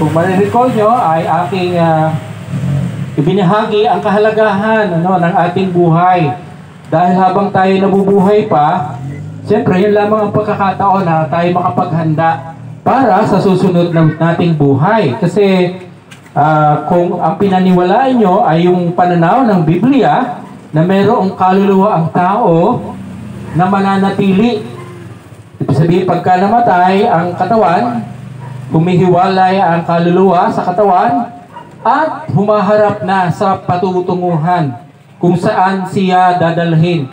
Kung marirecall nyo, ay aking ibinahagi ang kahalagahan ng ating buhay. Dahil habang tayo nabubuhay pa, siyempre yun lamang ang pagkakataon na tayo makapaghanda para sa susunod nating buhay. Kasi kung ang pinaniwalaan nyo ay yung pananaw ng Biblia na mayroong kaluluwa ang tao na mananatili. Ibig sabihin, pagka namatay ang katawan, humihiwalay ang kaluluwa sa katawan at humaharap na sa patutunguhan kung saan siya dadalhin.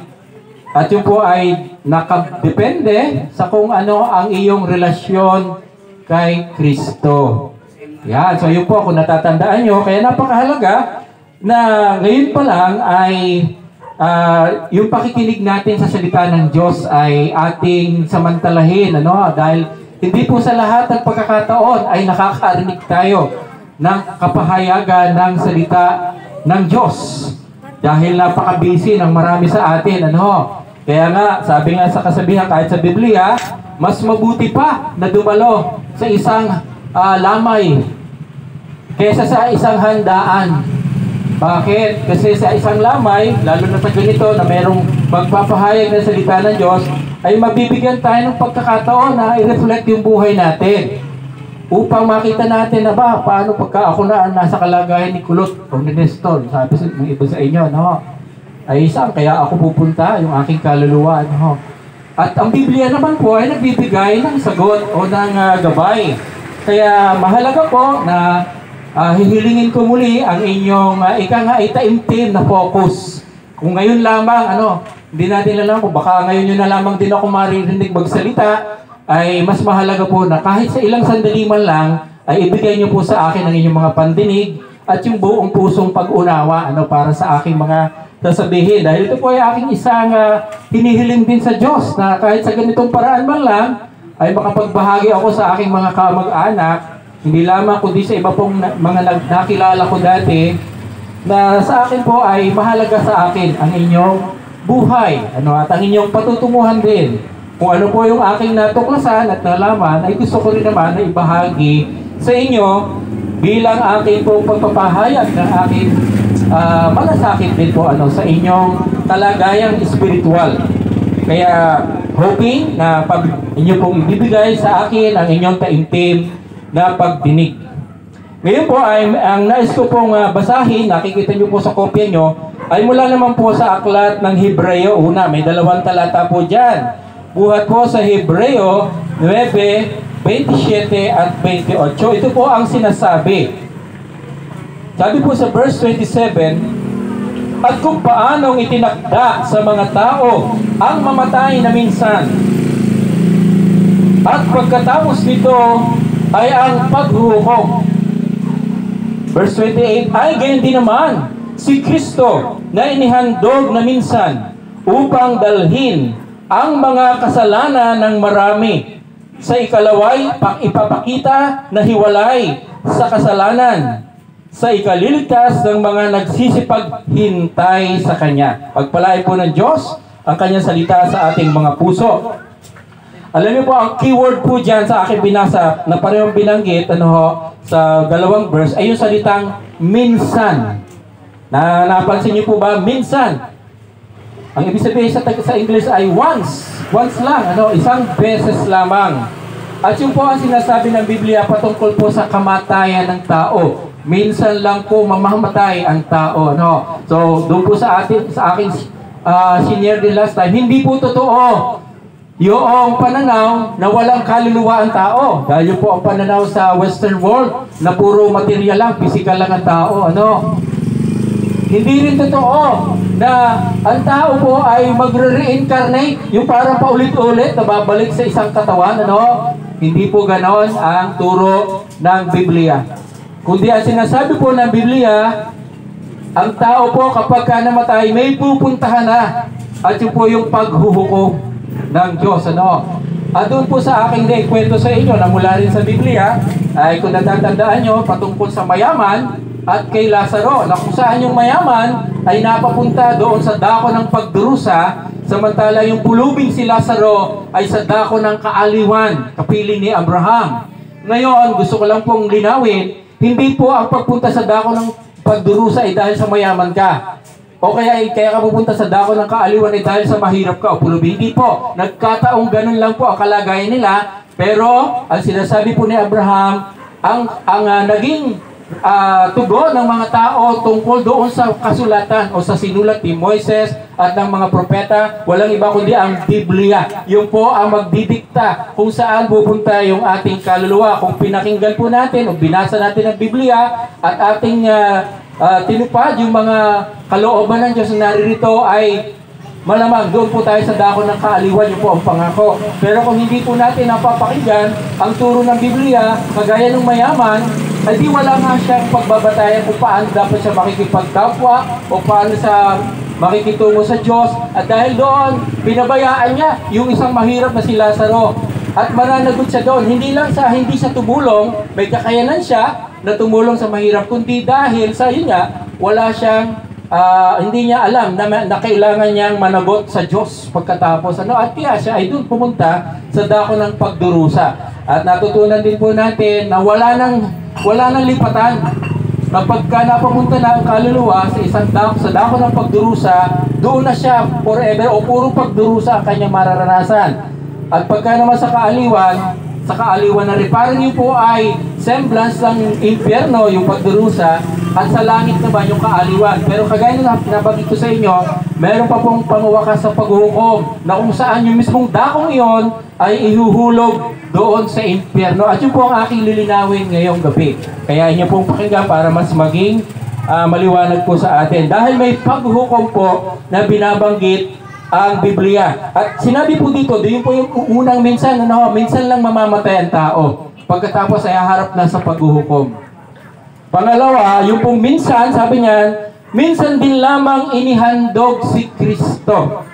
At yun po ay nakadepende sa kung ano ang iyong relasyon kay Kristo. Yan. So yun po, kung natatandaan nyo, kaya napakahalaga na ngayon pa lang ay yung pakikinig natin sa salita ng Diyos ay ating samantalahin. Dahil hindi po sa lahat ng pagkakataon ay nakakarinig tayo ng kapahayagan ng salita ng Diyos. Dahil napaka-busy ng marami sa atin. Kaya nga, sabi nga sa kasabihan kahit sa Biblia, mas mabuti pa na dumalo sa isang lamay kaysa sa isang handaan. Bakit? Kasi sa isang lamay, lalo na sa ganito na mayroong magpapahayag ng salita ng Diyos, ay mabibigyan tayo ng pagkakataon na i-reflect yung buhay natin. Upang makita natin na ba, paano pagka ako na nasa kalagayan ni Kulot o ni Nestor, sabi ng iba sa inyo, ay saan kaya ako pupunta, yung aking kaluluwa. At ang Biblia naman po ay nagbibigay ng sagot o ng gabay. Kaya mahalaga po na hihilingin ko muli ang inyong itaimtim na focus. Kung ngayon lamang, hindi natin alam kung baka ngayon yun na lamang din ako maririnig magsalita, ay mas mahalaga po na kahit sa ilang sandali man lang, ay ibigay niyo po sa akin ang inyong mga pandinig at yung buong pusong pag-unawa para sa aking mga sasabihin. Dahil ito po ay aking isang hinihiling din sa Diyos na kahit sa ganitong paraan man lang, ay makapagbahagi ako sa aking mga kamag-anak, hindi lamang kundi sa iba pong mga nakilala ko dati, na sa akin po ay mahalaga sa akin ang inyong buhay, at ang inyong patutunguhan din. Kung ano po yung aking natuklasan at nalaman, ay gusto ko rin naman na ibahagi sa inyo bilang aking pong pagpapahayag ng aking malasakit din po sa inyong kalagayang espiritual. Kaya hoping na pag inyo pong ibibigay sa akin ang inyong taimtim na pagdinig. Ngayon po ay ang nais ko pong basahin, nakikita nyo po sa kopya nyo, ay mula naman po sa aklat ng Hebreo. Una, may 2 talata po dyan. Buhat po sa Hebreo 9:27 at 28. Ito po ang sinasabi. Sabi po sa verse 27, at kung paanong itinakda sa mga tao ang mamatay na minsan, at pagkatapos nito ay ang paghuhukom. Verse 28, ay gayon din naman si Kristo na inihandog na minsan upang dalhin ang mga kasalanan ng marami. Sa ikalaway, ipapakita na hiwalay sa kasalanan. Sa ikaliligtas ng mga nagsisipaghintay sa Kanya. Pagpalain po ng Diyos ang Kanyang salita sa ating mga puso. Alam niyo po, ang keyword po dyan sa aking binasa na parehong binanggit sa 2 verse ay yung salitang minsan. Napansin niyo po ba? Minsan. Ang ibig sabihin sa English ay once. Once lang. Isang beses lamang. At yung po ang sinasabi ng Biblia patungkol po sa kamatayan ng tao. Minsan lang po mamamatay ang tao. So, doon po sa aking senior din last time, hindi po totoo yung pananaw na walang kaluluwa ang tao. Dahil po ang pananaw sa Western world na puro material lang, physical lang ang tao. Hindi rin totoo na ang tao po ay magre-reincarnate, yung parang paulit-ulit na babalik sa isang katawan. Hindi po ganon ang turo ng Biblia. Kundi ang sinasabi po ng Biblia, ang tao po kapag ka namatay, may pupuntahan na. At yun po yung paghuhukom ng Diyos. At doon po sa aking kwento sa inyo na mula rin sa Biblia, ay kung natatandaan nyo, patungkol sa mayaman at kay Lazaro, na kung saan yung mayaman ay napapunta doon sa dako ng pagdurusa, samantala yung pulubing si Lazaro ay sa dako ng kaaliwan, kapiling ni Abraham. Ngayon, gusto ko lang pong linawin, hindi po ang pagpunta sa dako ng pagdurusa ay dahil sa mayaman ka. O kaya ka pupunta sa dako ng kaaliwan ay dahil sa mahirap ka o pulubi. Hindi po. Nagkataong ganun lang po ang kalagayan nila. Pero, ang sinasabi po ni Abraham, ang naging tugon ng mga tao tungkol doon sa kasulatan o sa sinulat ni Moises at ng mga propeta, walang iba kundi ang Biblia. Yung po ang magdidikta kung saan pupunta yung ating kaluluwa. Kung pinakinggan po natin o binasa natin ang Biblia at ating tinupad yung mga kalooban ng Diyos na naririto, ay malamang doon po tayo sa dako ng kaaliwan, yun po ang pangako. Pero kung hindi po natin napapakinggan ang turo ng Biblia, kagaya ng mayaman, ay di wala nga siyang pagbabatayan kung paano dapat siya makikipagkapwa o paano sa makikitungo sa Diyos. At dahil doon, pinabayaan niya yung isang mahirap na si Lazaro. At mananagot siya doon, hindi siya tumulong, may kakayanan siya na tumulong sa mahirap, kundi dahil sa yun nga, wala siyang hindi niya alam na kailangan niyang managot sa Diyos pagkatapos. At kaya siya ay doon pumunta sa dako ng pagdurusa. At natutunan din po natin na wala nang lipatan. Kapag napapunta na ang kaluluwa sa isang dako, sa dako ng pagdurusa, doon na siya forever o puro pagdurusa ang kanyang mararanasan. At pagka naman sa kaaliwan na rin, parang yun po ay semblance ng impyerno, yung pagdurusa, at sa langit naman yung kaaliwan. Pero kagaya na nabanggit ko sa inyo, meron pa pong pangwakas sa paghuhukom na kung saan yung mismong dakong iyon ay ihuhulog doon sa impyerno. At yun po ang aking lilinawin ngayong gabi. Kaya inyo pong pakinggan para mas maging maliwanag po sa atin. Dahil may paghuhukom po na binabanggit ang Biblia. At sinabi po dito, yun po yung unang minsan lang mamamatay ang tao. Pagkatapos ay haharap na sa paghuhukom. Pangalawa, yung pong minsan, sabi niyan, minsan din lamang inihandog si Kristo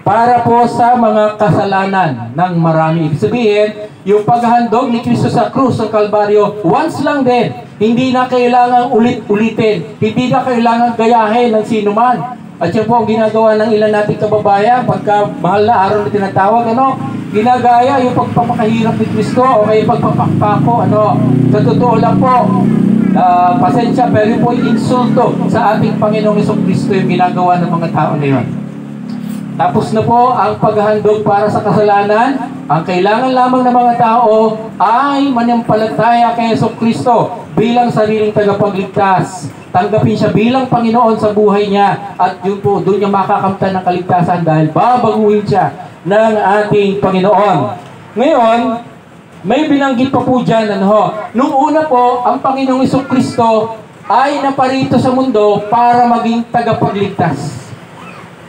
para po sa mga kasalanan ng marami. Ibig sabihin, yung paghandog ni Kristo sa krus ng Kalbaryo, once lang din. Hindi na kailangang ulit-ulitin. Hindi na kailangang gayahin ng sino man. At yun po ang ginagawa ng ilan nating kababayan pagka mahal na araw na tinatawag, ginagaya yung pagpapakahirap ni Kristo o kaya pagpapakpako, sa totoo lang po, pasensya, pero yun po yung insulto sa ating Panginoong Jesucristo yung ginagawa ng mga tao na yun. Tapos na po ang paghahandog para sa kasalanan. Ang kailangan lamang ng mga tao ay manampalataya kay Jesucristo bilang sariling tagapagligtas. Tanggapin siya bilang Panginoon sa buhay niya. At yun po, doon niya makakamtan ng kaligtasan dahil babaguhin siya ng ating Panginoon. Ngayon, may binanggit pa po dyan, nung una po, ang Panginoong Jesucristo ay naparito sa mundo para maging tagapagligtas.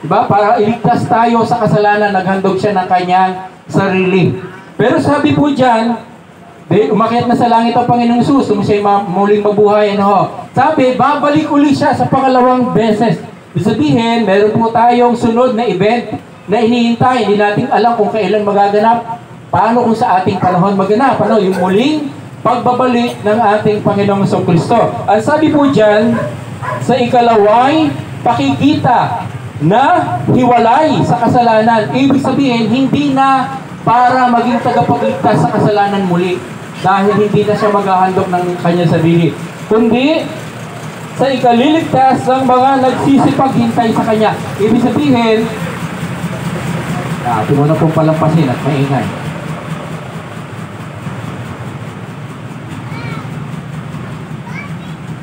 Diba? Para iligtas tayo sa kasalanan, naghandog siya ng kanyang sarili. Pero sabi po dyan, umakyat na sa langit ang Panginoong Hesus, siya muling mabuhay. Sabi, babalik uli siya sa pangalawang beses. Ibig sabihin, meron po tayong sunod na event na inihintay. Hindi natin alam kung kailan magaganap. Paano kung sa ating panahon maganap? Yung muling pagbabalik ng ating Panginoong Jesucristo. Ang sabi po dyan, sa ikalaway, pakikita na hiwalay sa kasalanan. Ibig sabihin, hindi na para maging tagapagligtas sa kasalanan muli. Dahil hindi na siya maghahandog ng kanyang sarili. Kundi, sa ikaliligtas ng mga nagsisipaghintay sa kanya. Ibig sabihin, ito mo na pong palampasin at maingay.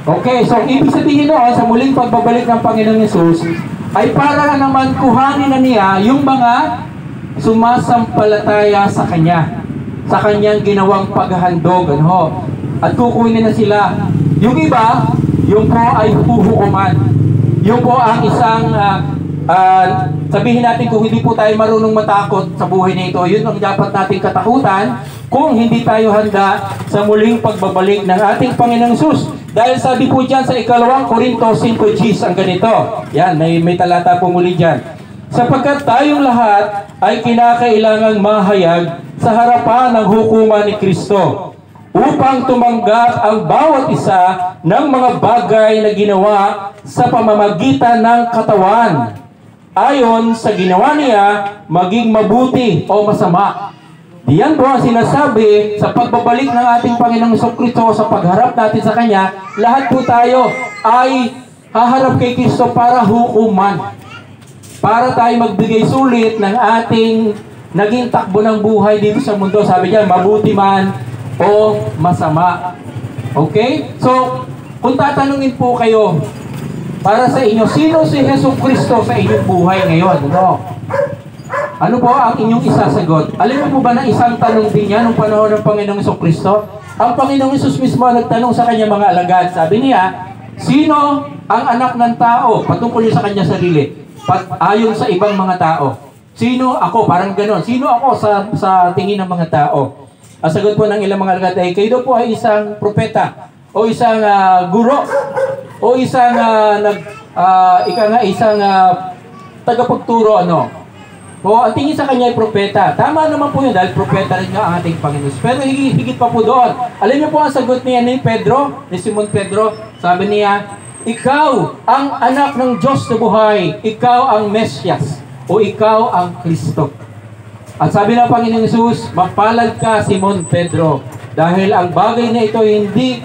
Okay, so ibig sabihin sa muling pagbabalik ng Panginoong Hesus, ay para naman kuhanin na niya yung mga sumasampalataya sa Kanya, sa Kanyang ginawang paghahandog, at kukunin na sila. Yung iba, yung po ay huhukuman. Yung po ang isang, sabihin natin kung hindi po tayo marunong matakot sa buhay na ito, yun ang dapat nating katakutan kung hindi tayo handa sa muling pagbabalik ng ating Panginoong Hesus. Dahil sabi po dyan sa ikalawang Korinto 5:10 ang ganito. Yan, may talata po muli dyan. Sapagkat tayong lahat ay kinakailangang mahayag sa harapan ng hukuman ni Kristo upang tumanggap ang bawat isa ng mga bagay na ginawa sa pamamagitan ng katawan ayon sa ginawa niya, maging mabuti o masama. Diyan po ang sinasabi sa pagbabalik ng ating Panginoong Jesucristo, sa pagharap natin sa Kanya, lahat po tayo ay haharap kay Kristo para hukuman. Para tayo magbigay sulit ng ating naging takbo ng buhay dito sa mundo. Sabi niya, mabuti man o masama. Okay? So, kung tatanungin po kayo, para sa inyo, sino si Jesucristo sa inyong buhay ngayon? Ano po ang inyong isasagot? Alam mo ba na isang tanong din yan nung panahon ng Panginoong Jesucristo? Ang Panginoong Jesus mismo nagtanong sa kanyang mga alagad. Sabi niya, sino ang anak ng tao? Patungkol niya sa kanya sarili. Ayon sa ibang mga tao. Sino ako? Parang gano'n. Sino ako sa tingin ng mga tao? Ang sagot po ng ilang mga alagad ay, kayo po ay isang propeta o isang guro o isang isang tagapagturo, o ang tingin sa kanya ay propeta. Tama naman po yun dahil propeta rin nga ang ating Panginoon. Pero higit pa po doon. Alam niyo po ang sagot niya ni Pedro, ni Simon Pedro. Sabi niya, ikaw ang anak ng Diyos na buhay. Ikaw ang Mesyas. O ikaw ang Kristo. At sabi ng Panginoong Jesus, mapalad ka, Simon Pedro. Dahil ang bagay na ito hindi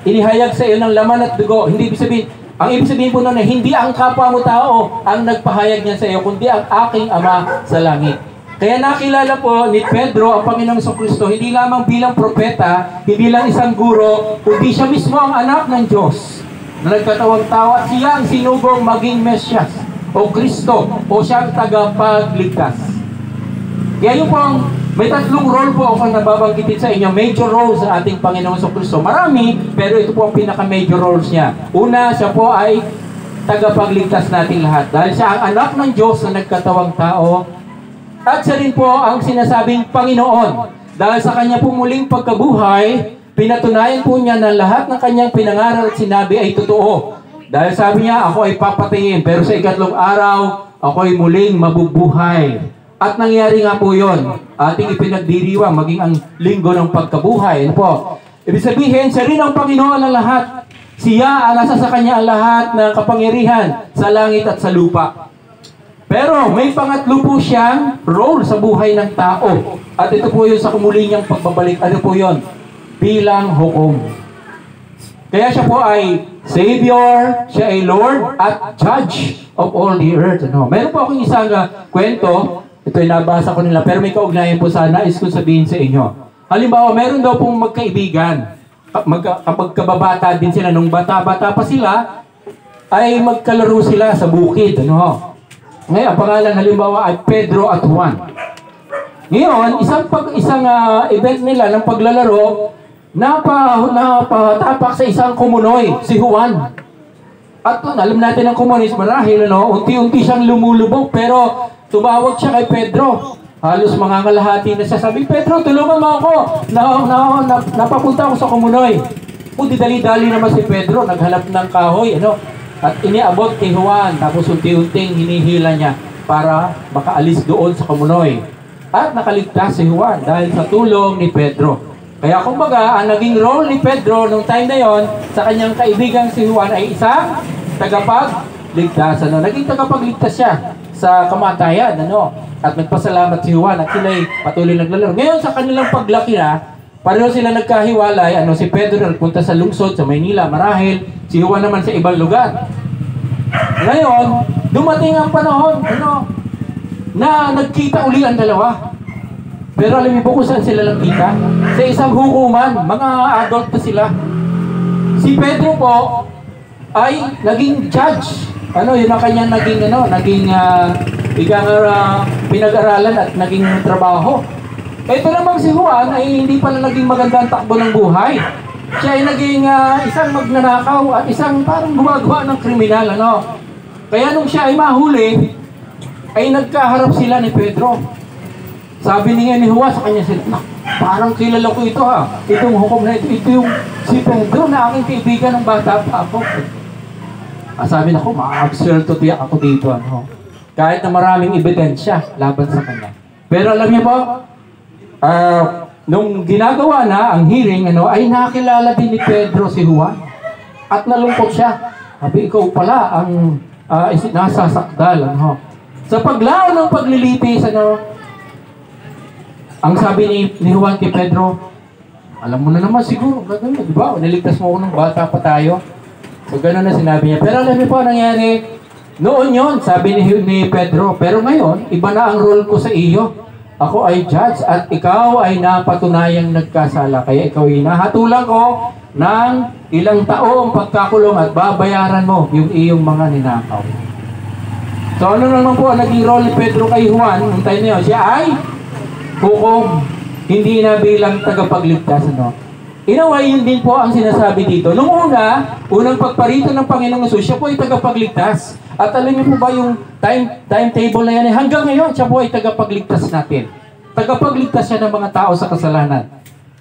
inihayag sa iyo ng laman at dugo. Hindi ibig sabihin, ang ibig sabihin po nun ay hindi ang kapwa mo tao ang nagpahayag niya sa iyo, kundi ang aking Ama sa langit. Kaya nakilala po ni Pedro ang Panginoong Jesucristo hindi lamang bilang propeta, hindi lang isang guro, kundi siya mismo ang anak ng Diyos na nagkatawang tao at siya ang sinubong maging Mesyas o Kristo o siyang tagapagligtas. Kaya yun po may tatlong role po ako nababanggitin sa inyo. Major roles sa ating Panginoong Jesucristo. Marami, pero ito po ang pinaka-major roles niya. Una, siya po ay tagapagligtas nating lahat. Dahil siya ang anak ng Diyos na nagkatawang tao. At siya rin po ang sinasabing Panginoon. Dahil sa kanya po muling pagkabuhay, pinatunayan po niya na lahat ng kanyang pinangaral at sinabi ay totoo. Dahil sabi niya, ako ay papatayin, pero sa ikatlong araw, ako ay muling mabubuhay. At nangyari nga po yun. Ating ipinagdiriwang maging ang linggo ng pagkabuhay. Ano po? Ibig sabihin, siya rin ang Panginoon ng lahat. Siya, nasa sa kanya ang lahat ng kapangyarihan sa langit at sa lupa. Pero may pangatlo po siyang role sa buhay ng tao. At ito po yun sa kumuli niyang pagbabalik. Ano po yun? Bilang hukom. Kaya siya po ay Savior, siya ay Lord at Judge of all the earth. Meron po akong isang kwento. Ito ay nabasa ko nila, pero may kaugnayan po sana, nais ko sabihin sa inyo. Halimbawa, meron daw pong magkaibigan. Magkababata din sila. Nung bata-bata pa sila, ay magkalaro sila sa bukid. Ngayon, ang pangalan halimbawa ay Pedro at Juan. Ngayon, isang event nila ng paglalaro, napatapak sa isang kumunoy, si Juan. At alam natin ang kumunoy, marahil, unti-unti siyang lumulubog, pero tumawag siya kay Pedro. Halos mga kalahati na siya. Sabi, Pedro, tulungan mo ako. Napapunta ako sa kumunoy. Di dali-dali naman si Pedro. Naghanap ng kahoy. At iniabot kay Juan. Tapos unti-unting hinihila niya para makaalis doon sa kumunoy. At nakaligtas si Juan dahil sa tulong ni Pedro. Kaya kumbaga, ang naging role ni Pedro nung time na yon sa kanyang kaibigang si Juan ay isang tagapagligtas. Naging tagapagligtas siya sa kamatayan, at nagpasalamat si Juan at sila'y patuloy naglalaro. Ngayon sa kanilang paglaki na, pareho sila nagkahiwalay, si Pedro nagpunta sa lungsod sa Maynila, marahil si Juan naman sa ibang lugar. Ngayon, dumating ang panahon, na nagkita uli ang dalawa. Pero alam niyo po kung saan sila nagkita? Sa isang hukuman, mga adult na sila. Si Pedro po ay naging judge. Yun ang kanyang naging pinag-aralan at naging trabaho. Ito namang si Juan ay hindi pala naging magandang takbo ng buhay. Siya ay naging isang magnanakaw at isang parang gumagawa ng kriminal. Kaya nung siya ay mahuli, ay nagkaharap sila ni Pedro. Sabi niya ni Juan sa kanya sila, parang kilala ko ito itong hukom na ito yung si Pedro na aking kaibigan ng bata pa ako. Sabi na ko, ma-absurdo tiyak ako dito. Kahit na maraming ebidensya laban sa kanya. Pero alam niyo po, nung ginagawa na ang hearing, ay nakilala din ni Pedro si Juan. At nalungkot siya. Sabi, ikaw pala ang nasasakdal. Sa paglaon ng paglilitis, Ang sabi ni Juan kay Pedro, alam mo na naman siguro, gagawin mo, di ba? Niligtas mo ako ng bata pa tayo. So, gano'n na sinabi niya. Pero alam niyo po nangyari, noon yon, sabi ni Pedro, pero ngayon, iba na ang role ko sa iyo. Ako ay judge at ikaw ay napatunayang nagkasala. Kaya ikaw ay nahatulan ko ng ilang taong pagkakulong at babayaran mo yung iyong mga ninakaw. So ano naman po ang naging role ni Pedro kay Juan? Untay niyo, siya ay hukom, hindi na bilang tagapagligtas. Inaway, yun din po ang sinasabi dito. Noong unang pagparito ng Panginoong Hesus, siya po ay tagapagligtas. At alam niyo po ba yung timetable na yan? Hanggang ngayon, siya po ay tagapagligtas natin. Tagapagligtas siya ng mga tao sa kasalanan.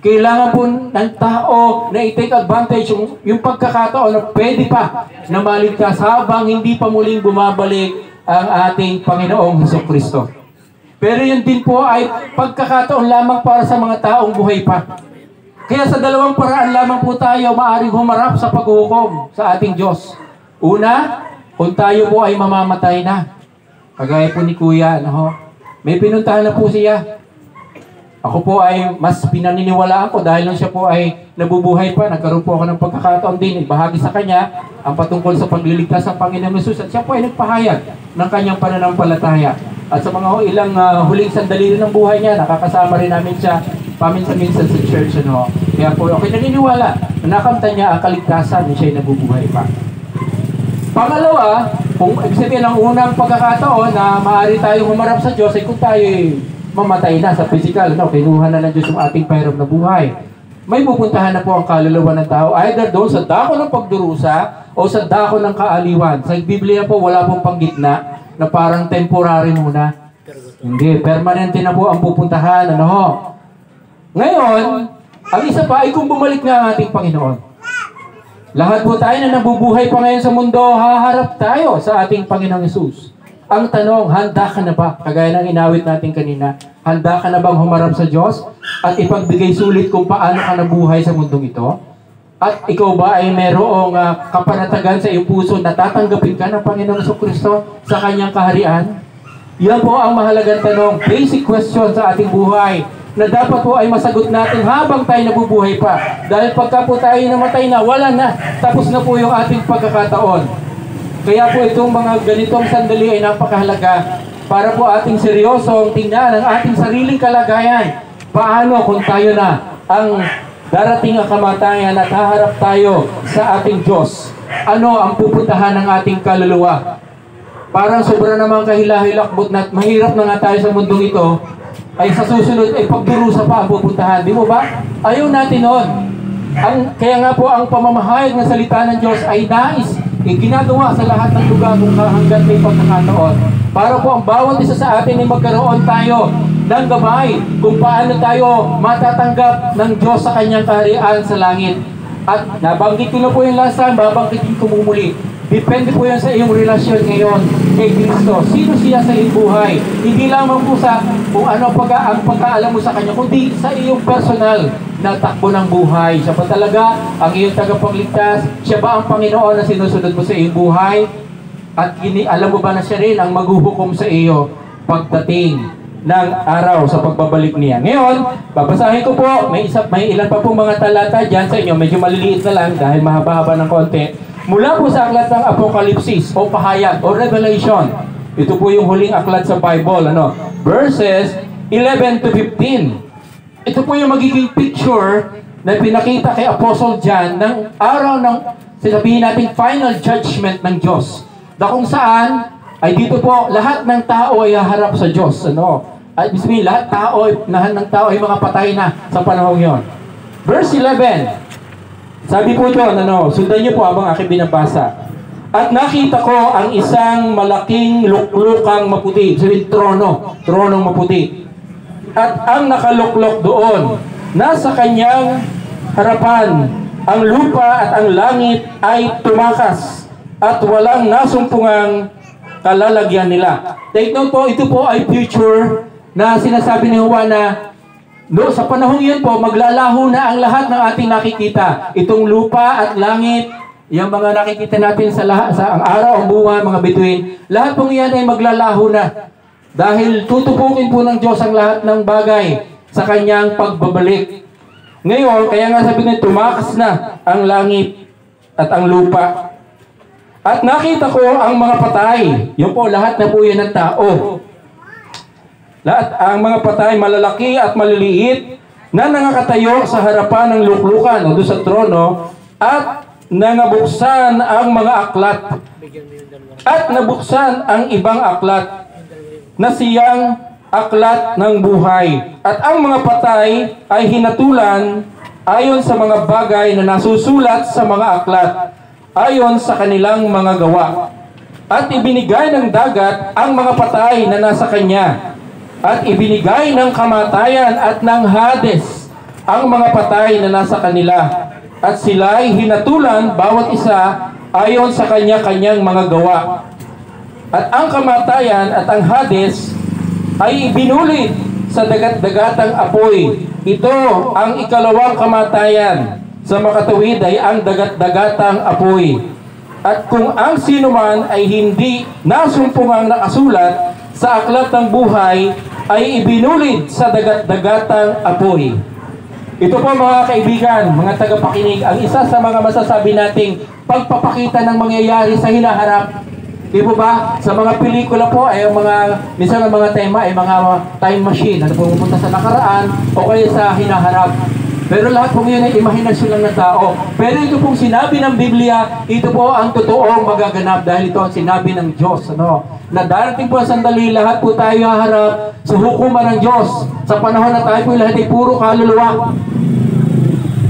Kailangan po ng tao na i-take advantage yung pagkakataon na pwede pa na maligtas habang hindi pa muling bumabalik ang ating Panginoong Hesukristo. Pero yun din po ay pagkakataon lamang para sa mga taong buhay pa. Kaya sa dalawang paraan lamang po tayo maaaring humarap sa paghuhukom sa ating Diyos. Una, kung tayo po ay mamamatay na. Kagaya po ni Kuya, may pinuntahan na po siya. Ako po ay mas pinaniniwalaan ko dahil nung siya po ay nabubuhay pa, nagkaroon po ako ng pagkakataon din, ibahagi sa kanya ang patungkol sa pagliligtas ng Panginoong Hesus at siya po ay nagpahayag ng kanyang pananampalataya. At sa mga ilang huling sandali ng buhay niya, nakakasama rin namin siya paminsan-minsan sa church. Kaya po ako naniniwala na nakamtan niya ang kaligtasan nung siya ay nabubuhay pa. Pangalawa, kung ibig sabihin ang unang pagkakataon na maaari tayong humarap sa Diyos ay kung tayo mamatay na sa physical, kinuha na ng Diyos yung ating pahirap na buhay. May pupuntahan na po ang kaluluwa ng tao, either doon sa dako ng pagdurusa o sa dako ng kaaliwan. Sa Biblia po, wala pong panggitna na parang temporary muna. Hindi, permanente na po ang pupuntahan. Ngayon, ang isa pa ay kung bumalik na ang ating Panginoon. Lahat po tayo na nabubuhay pa ngayon sa mundo, haharap tayo sa ating Panginoong Hesus. Ang tanong, handa ka na ba? Kagaya ng inawit natin kanina, handa ka na bang humarap sa Diyos at ipagbigay sulit kung paano ka nabuhay sa mundong ito? At ikaw ba ay merong kapanatagan sa iyong puso na tatanggapin ka ng Panginoong Jesucristo sa kanyang kaharian? Yan po ang mahalagang tanong, basic question sa ating buhay na dapat po ay masagot natin habang tayo nabubuhay pa. Dahil pagka po tayo namatay na, wala na. Tapos na po yung ating pagkakataon. Kaya po itong mga ganitong sandali ay napakahalaga para po ating seryosong tingnan ang ating sariling kalagayan. Paano kung tayo na ang darating ang kamatayan at haharap tayo sa ating Diyos? Ano ang pupuntahan ng ating kaluluwa? Parang sobra namang kahila-hilakbot na mahirap na nga tayo sa mundong ito, ay sa susunod ay pagdurusa pa ang pupuntahan. Di mo ba? Ayaw natin noon. Kaya nga po ang pamamahayag ng salita ng Diyos ay nais ginagawa sa lahat ng lugar kung hanggang may pagkakataon. Para po ang bawat isa sa atin ay magkaroon tayo ng gabay kung paano tayo matatanggap ng Diyos sa kanyang kaharian sa langit. At nabanggit ko na po yung last time, babanggitin ko muli. Depende po yan sa iyong relasyon ngayon kay Kristo. Sino siya sa iyong buhay? Hindi lamang po sa kung ano ang pagkaalam mo sa Kanya, kundi sa iyong personal na takbo ng buhay. Siya ba talaga ang iyong tagapagligtas? Siya ba ang Panginoon na sinusunod mo sa iyong buhay? At alam mo ba na siya rin ang maghuhukom sa iyo pagdating ng araw sa pagbabalik niya? Ngayon, babasahin ko po. May ilan pa pong mga talata dyan sa inyo. Medyo maliliit na lang dahil mahaba-haba ng konti. Mula po sa aklat ng Apokalipsis o pahayag o Revelation. Ito po yung huling aklat sa Bible. Verses 11 to 15. Ito po yung magiging picture na pinakita kay Apostle John ng araw ng sinabihin natin final judgment ng Diyos. Na kung saan ay dito po lahat ng tao ay haharap sa Diyos. Ay bismillah, lahat ng tao ay mga patay na sa panahon yon. Verse 11. Sabi po doon, sundan niyo po habang aking binabasa. At nakita ko ang isang malaking luklukang maputi. Sabihin, tronong maputi. At ang nakaluklok doon, nasa kanyang harapan, ang lupa at ang langit ay tumakas at walang nasumpungang kalalagyan nila. Take note po, ito po ay future na sinasabi ni Juan na sa panahon yun po, maglalaho na ang lahat ng ating nakikita. Itong lupa at langit, yung mga nakikita natin sa ang araw, ang buwan, mga bituin, lahat pong yan ay maglalaho na. Dahil tutupukin po ng Diyos ang lahat ng bagay sa kanyang pagbabalik. Ngayon, kaya nga sabi niya, tumakas na ang langit at ang lupa. At nakita ko ang mga patay. Yun po, lahat na po yun ng tao. Lahat ang mga patay, malalaki at maliliit, na nangakatayo sa harapan ng luklukan o doon sa trono, at nangabuksan ang mga aklat. At nabuksan ang ibang aklat, na siyang aklat ng buhay. At ang mga patay ay hinatulan ayon sa mga bagay na nasusulat sa mga aklat, ayon sa kanilang mga gawa. At ibinigay ng dagat ang mga patay na nasa kanya, at ibinigay ng kamatayan at ng Hades ang mga patay na nasa kanila, at sila'y hinatulan bawat isa ayon sa kanya-kanyang mga gawa. At ang kamatayan at ang Hades ay ibinulit sa dagat-dagatang apoy. Ito ang ikalawang kamatayan. Sa makatuwid ay ang dagat-dagatang apoy. At kung ang sinuman ay hindi nasumpungang nakasulat sa aklat ng buhay, ay ibinulid sa dagat-dagatang apoy. Ito po mga kaibigan, mga tagapakinig, ang isa sa mga masasabi nating pagpapakita ng mangyayari sa hinaharap. Di po ba? Sa mga pelikula po ay minsan ang mga tema ay mga time machine na pupunta sa nakaraan o kaya sa hinaharap. Pero lahat po yun ay imahinasyon lang ng tao. Pero ito pong sinabi ng Biblia, ito po ang totoong magaganap dahil ito ang sinabi ng Diyos. Na darating po ang sandali, lahat po tayo haharap sa hukuman ng Diyos. Sa panahon na tayo po lahat ay puro kaluluwa.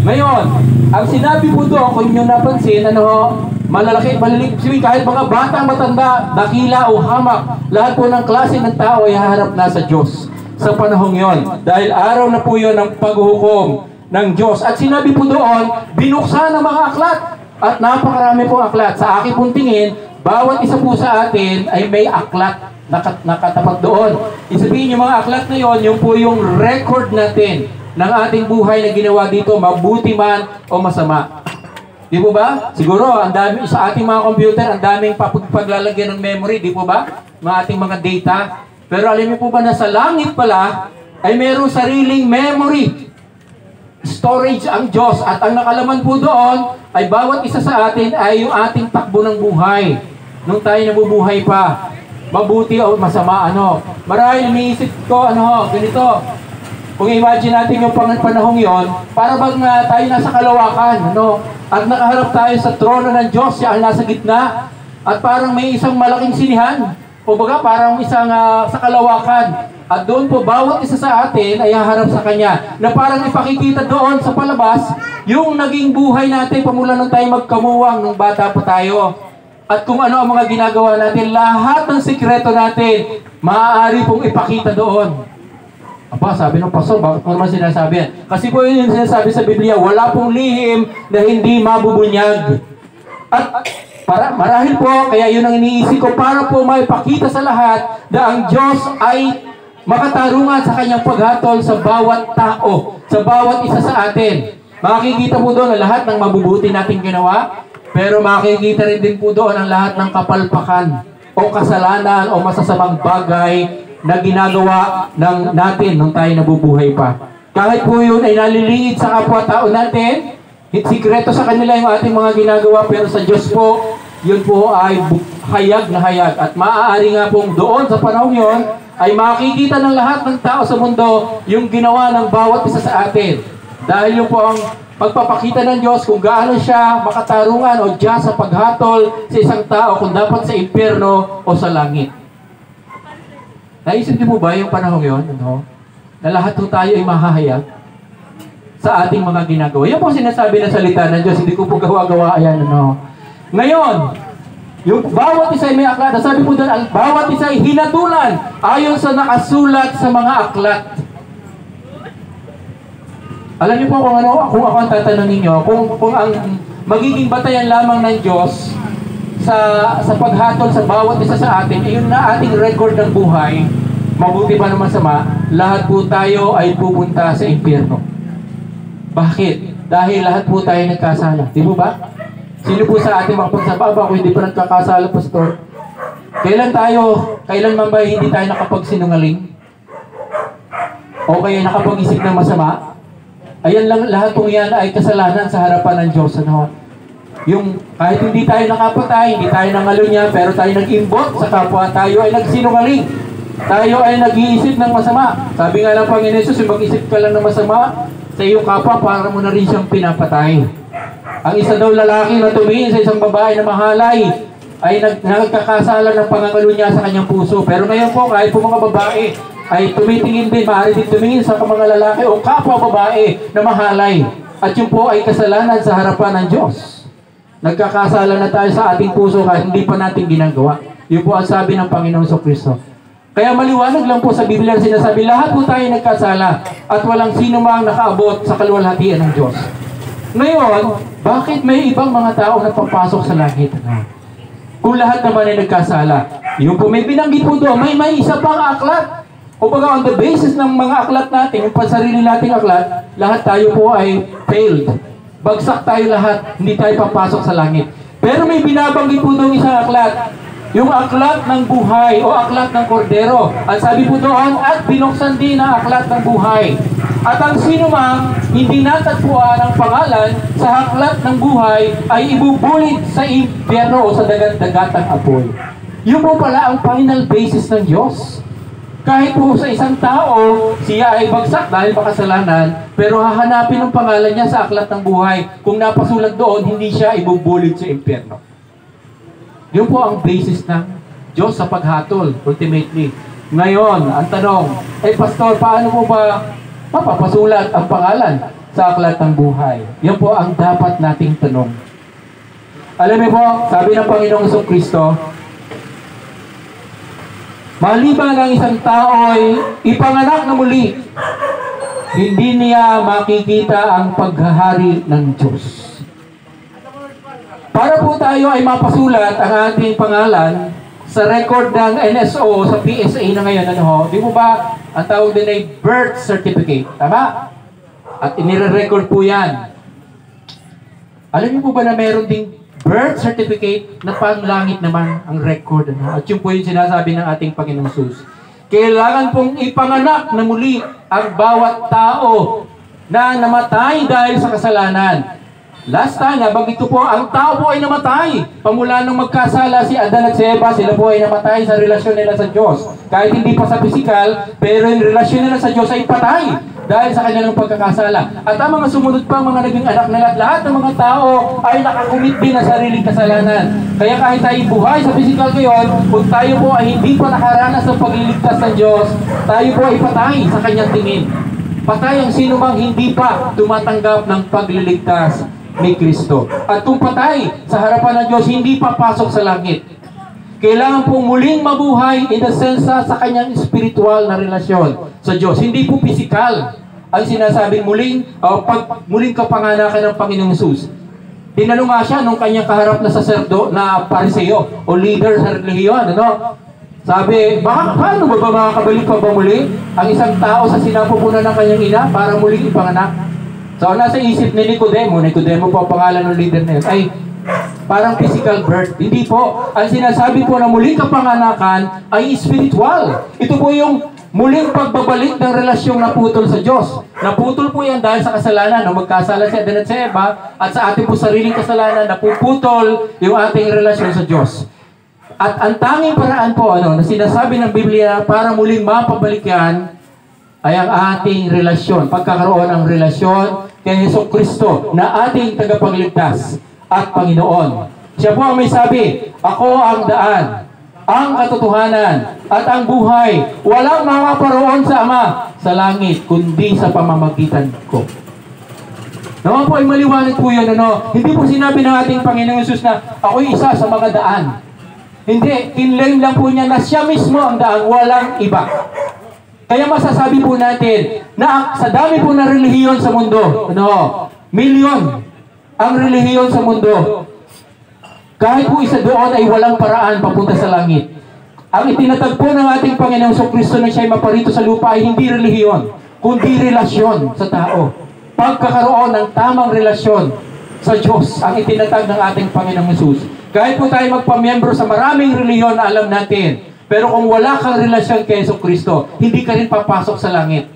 Ngayon, ang sinabi po doon, kung nyo napansin, malalaki, maliliit, kahit mga batang matanda, dakila o hamak, lahat po ng klase ng tao ay haharap na sa Diyos sa panahong yon. Dahil araw na po yon ng paghuhukom ng Diyos. At sinabi po doon, binuksan ang mga aklat. At napakarami pong aklat. Sa aking pong tingin, bawat isa po sa atin ay may aklat nakatapat doon. Isabihin yung mga aklat na yon, yung po yung record natin ng ating buhay na ginawa dito, mabuti man o masama. Di po ba? Siguro, ang dami, sa ating mga computer, ang daming paglalagyan ng memory, di po ba? Mga ating mga data. Pero alam niyo po ba na sa langit pala, ay mayroong sariling memory. Storage ang Diyos. At ang nakalaman po doon, ay bawat isa sa atin ay yung ating takbo ng buhay. Nung tayo nabubuhay pa. Mabuti o masama, Marahil iniisip ko, ganito. Kung imagine natin yung panahong yon, para bang tayo nasa kalawakan, at nakaharap tayo sa trono ng Diyos, siya ang nasa gitna, at parang may isang malaking sinihan, o baga parang isang sa kalawakan, at doon po bawat isa sa atin ay haharap sa Kanya, na parang ipakikita doon sa palabas, yung naging buhay natin, pamula nung tayo magkamuwang, nung bata pa tayo, at kung ano ang mga ginagawa natin, lahat ng sikreto natin, maaari pong ipakita doon. Aba, sabi ng pastor, bakit mo naman sinasabi yan? Kasi po yun yung sinasabi sa Biblia, wala pong lihim na hindi mabubunyag. At marahil po, kaya yun ang iniisip ko, para po maipakita sa lahat na ang Diyos ay makatarungan sa kanyang paghatol sa bawat tao, sa bawat isa sa atin. Makikita po doon ang lahat ng mabubuti nating ginawa, pero makikita rin din po doon ang lahat ng kapalpakan o kasalanan o masasamang bagay na ginagawa natin nung tayo nabubuhay pa. Kahit po yun ay naliliit sa kapwa-tao natin, sikreto sa kanila yung ating mga ginagawa, pero sa Diyos po, yun po ay hayag na hayag. At maaari nga pong doon sa panahon yun, ay makikita ng lahat ng tao sa mundo yung ginawa ng bawat isa sa atin. Dahil yun po ang pagpapakita ng Diyos kung gaano siya makatarungan o Diyos sa paghatol sa isang tao, kung dapat sa impyerno o sa langit. Naisip niyo po ba yung panahon yun? Na lahat po tayo ay mahahayag sa ating mga ginagawa. Yan po sinasabi ng salita ng Diyos. Hindi ko po gawa-gawa. Ayan, Ngayon, yung bawat isa ay may aklat. Sabi po doon, ang bawat isa ay hinatulan ayon sa nakasulat sa mga aklat. Alam niyo po kung kung ako ang tatanungin niyo, kung ang magiging batayan lamang ng Diyos sa paghatol sa bawat isa sa atin, yun na ating record ng buhay, mabuti pa naman masama, lahat po tayo ay pupunta sa impyerno. Bakit? Dahil lahat po tayo nagkasala. Di po ba? Sino po sa ating magpagsababa kung hindi pa nagkakasala, Pastor? Kailan man ba hindi tayo nakapagsinungaling? o kaya nakapag-isip ng masama, ayan lang, lahat po yan ay kasalanan sa harapan ng Diyos. Ano? Yung kahit hindi tayo nakapatay, hindi tayo nangalunya, pero tayo nag-imbot sa kapwa, tayo ay nagsinungaling. Tayo ay nag-iisip ng masama. Sabi nga ng Panginoon Jesus, yung mag-isip ka lang ng masama sa iyong kapwa, para mo na rin siyang pinapatay. Ang isa daw lalaki na tumingin sa isang babae na mahalay, ay nagkakasala ng pangangalunya sa kanyang puso. Pero ngayon po, kahit po mga babae ay tumitingin din, maaari din tumingin sa mga lalaki o kapwa babae na mahalay. At yun po ay kasalanan sa harapan ng Diyos. Nagkakasala na tayo sa ating puso kahit hindi pa natin ginagawa. Yun po ang sabi ng Panginoong Kristo. Kaya maliwanag lang po sa Biblia sinasabi, lahat po tayo nagkasala at walang sino mang nakaabot sa kaluwalhatian ng Diyos. Ngayon, bakit may ibang mga tao na papasok sa langit? Kung lahat naman ay nagkasala. Yung po may binanggit po doon, may isa pang aklat. Kumbaga on the basis ng mga aklat natin, yung pansarili nating aklat, lahat tayo po ay failed. Bagsak tayo lahat, hindi tayo papasok sa langit. Pero may binabanggit po doon isang aklat, yung aklat ng buhay o aklat ng kordero. Ang sabi po doon, at binuksan din ang aklat ng buhay. At ang sino mang hindi natagpuan ang pangalan sa aklat ng buhay ay ibubulit sa impyerno o sa dagat-dagatang apoy. Yun po pala ang final basis ng Diyos. Kahit po sa isang tao, siya ay bagsak dahil makasalanan, pero hahanapin ang pangalan niya sa aklat ng buhay. Kung napasulat doon, hindi siya ibubulit sa impyerno. Yun po ang basis ng Diyos sa paghatol, ultimately. Ngayon, ang tanong, Pastor, paano mo ba mapapasulat ang pangalan sa aklat ng buhay? Yan po ang dapat nating tanong. Alam niyo po, sabi ng Panginoong Kristo, maliban ang isang tao ay ipanganak na muli, hindi niya makikita ang paghahari ng Diyos. Para po tayo ay mapasulat ang ating pangalan sa record ng NSO, sa PSA na ngayon, di mo ba, ang tawag din ay birth certificate, tama? At inire-record po yan. Alam niyo po ba na meron ding birth certificate na panglangit naman ang record? At yun po yung sinasabi ng ating Panginoong Jesus. Kailangan pong ipanganak na muli ang bawat tao na namatay dahil sa kasalanan. Last time, nabanggit ko po, ang tao po ay namatay. Pamula nung magkasala si Adan at si Eva, sila po ay namatay sa relasyon nila sa Diyos. Kahit hindi pa sa physical, pero yung relasyon nila sa Diyos ay patay dahil sa kanilang pagkakasala. At ang mga sumunod pang mga naging anak nila, lahat ng mga tao ay nakakumit din ng sariling kasalanan. Kaya kahit tayo buhay sa physical ngayon, kung tayo po ay hindi pa nakaranas ng pagliligtas ng Diyos, tayo po ay patay sa kanyang tingin. Patay ang sino mang hindi pa tumatanggap ng pagliligtas ni Kristo. At kung patay sa harapan ng Diyos, hindi papasok sa langit. Kailangan pong muling mabuhay in the sense sa kanyang spiritual na relasyon sa Diyos. Hindi po physical ang sinasabing muling, pag muling kapanganakan ng Panginoong Jesus. Tinanong nga siya nung kanyang kaharap na saserdo, na pariseo o leader sa relihiyon, sabi, paano ba makakabalik pa ba muli ang isang tao sa sinapupunan ng kanyang ina para muling ipanganak? So, nasa isip ni Nicodemo po ang pangalan ng leader na yun, ay parang physical birth. Hindi po. Ang sinasabi po na muling kapanganakan ay spiritual. Ito po yung muling pagbabalik ng relasyong naputol sa Diyos. Naputol po yan dahil sa kasalanan. No? Magkasala si Adan at si Eva, at sa ating po sariling kasalanan, napuputol yung ating relasyon sa Diyos. At ang tanging paraan po na sinasabi ng Biblia para muling mapabalik yan, ay ang ating relasyon, pagkakaroon ng relasyon kay Jesucristo na ating tagapagligtas at Panginoon. Siya po ang may sabi, ako ang daan, ang katotohanan, at ang buhay. Walang makaparoon sa Ama sa langit, kundi sa pamamagitan ko. Naman po ay maliwanag po yun, Hindi po sinabi ng ating Panginoong Jesus na ako'y isa sa mga daan. Hindi, kinlaim lang po niya na siya mismo ang daan, walang iba. Kaya masasabi po natin na sa dami po na relihiyon sa mundo, milyon ang relihiyon sa mundo. Kahit po isa doon ay walang paraan papunta sa langit. Ang itinatagpo ng ating Panginoong Kristo na siya'y maparito sa lupa ay hindi relihiyon, kundi relasyon sa tao. Pagkakaroon ng tamang relasyon sa Diyos ang itinatag ng ating Panginoong Jesus. Kahit po tayo magpamiyembro sa maraming relihiyon na alam natin, pero kung wala kang relasyon kay Kristo, hindi ka rin papasok sa langit.